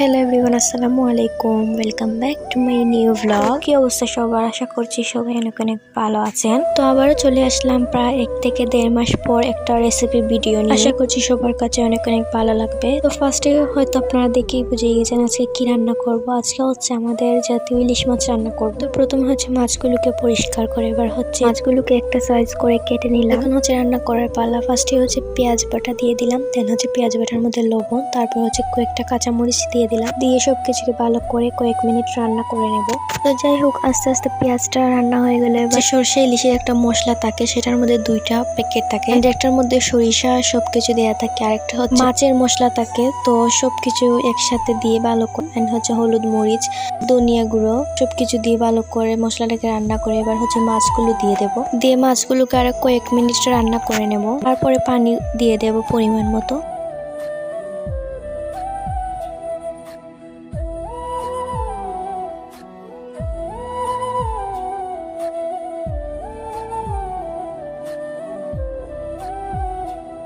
Hello everyone, আসসালামু আলাইকুম। Welcome back to my new blog. কি অবস্থা সবার? আশা করছি সবাই অনেক অনেক ভালো আছেন। তো আবারও চলে আসলাম প্রায় 1 থেকে 1.5 মাস পর একটা রেসিপি ভিডিও নিয়ে। আশা করছি সবার কাছে অনেক অনেক ভালো লাগবে। তো ফার্স্টে হয়তো আপনারা দেখেই বুঝে গেছেন আজকে কি রান্না করব। আজকে হচ্ছে আমাদের জাতীয় ইলিশ মাছ রান্না করব। তো প্রথমে হচ্ছে মাছগুলোকে পরিষ্কার করে এবার হচ্ছে মাছগুলোকে একটা সাইজ করে কেটে নিলাম। এখন হচ্ছে রান্না করার পালা। ফার্স্টে হচ্ছে পেঁয়াজ বাটা দিয়ে দিলাম, দেন হচ্ছে পেঁয়াজ বাটার মধ্যে লবণ, তারপর হচ্ছে কয়েকটা কাঁচামরিচ দিয়ে দিলাম, দিয়ে সবকিছুকে ভালো করে কয়েক মিনিট রান্না করে নেব। তো যাই হোক, আস্তে আস্তে পেঁয়াজটা রান্না হয়ে গেলে এবার সরষে ইলিশের একটা মশলা থাকে, সেটার মধ্যে 2টা প্যাকেট থাকে। একটার মধ্যে সরিষা সবকিছু দেওয়া থাকে, আরেকটা হচ্ছে মাছের মশলা থাকে। তো সবকিছু একসাথে দিয়ে ভালো করে হচ্ছে হলুদ, মরিচ, ধনিয়া গুঁড়ো সবকিছু দিয়ে ভালো করে মশলাটাকে রান্না করে এবার হচ্ছে মাছগুলো দিয়ে দেব। দিয়ে মাছগুলোকে আর কয়েক মিনিট রান্না করে নেব। তারপরে পানি দিয়ে দেব পরিমাণ মতো।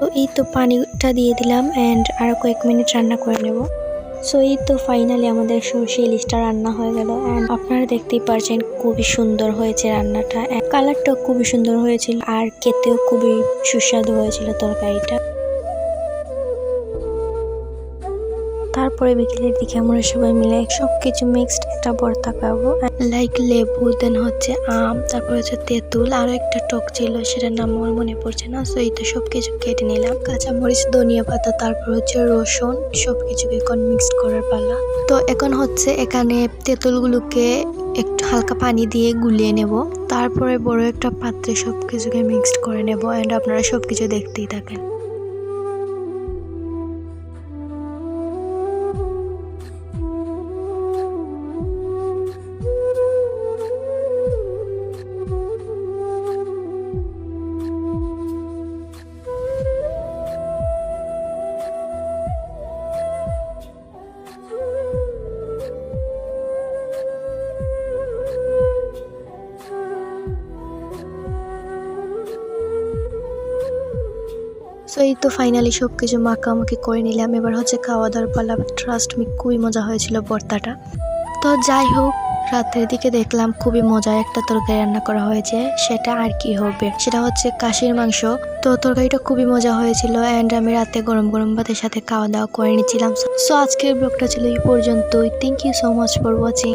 তো এই তো পানিটা দিয়ে দিলাম এন্ড আরো কয়েক মিনিট রান্না করে নেব। সো এই তো ফাইনালি আমাদের সরষে ইলিশটা রান্না হয়ে গেল এন্ড আপনারা দেখতেই পারছেন খুবই সুন্দর হয়েছে রান্নাটা। কালারটাও খুবই সুন্দর হয়েছিল আর খেতেও খুবই সুস্বাদু হয়েছিল তরকারিটা। তারপরে বিকেলের দিকে আমরা সবাই মিলে সবকিছু মিক্সড একটা ভর্তা খাবো, লাইক লেবু, দেন হচ্ছে আম, তারপর হচ্ছে তেঁতুল, আরো একটা টক ছিল সেটার নাম আমার মনে পড়ছে না। সো এই তো সবকিছু কেটে নিলাম, কাঁচামরিচ, ধনিয়া পাতা, তারপর হচ্ছে রসুন, সবকিছুকে এখন মিক্সড করার পালা। তো এখন হচ্ছে এখানে তেঁতুলগুলোকে একটু হালকা পানি দিয়ে গুলিয়ে নেব, তারপরে বড় একটা পাত্রে সবকিছুকে মিক্সড করে নেব এন্ড আপনারা সবকিছু দেখতেই থাকেন। সো এই তো ফাইনালি সবকিছু মাখামাখি করে নিলাম, এবার হচ্ছে খাওয়া দাওয়ার পালা। ট্রাস্ট মি খুবই মজা হয়েছিল ভর্তাটা। তো যাই হোক, রাতের দিকে দেখলাম খুবই মজার একটা তরকারি রান্না করা হয়েছে, সেটা আর কি হবে, সেটা হচ্ছে খাসির মাংস। তো তরকারিটা খুবই মজা হয়েছিল এন্ড আমি রাতে গরম গরম ভাতের সাথে খাওয়া দাওয়া করে নিচ্ছিলাম। সো আজকের ব্লগটা ছিল এই পর্যন্তই। Thank you so much for watching.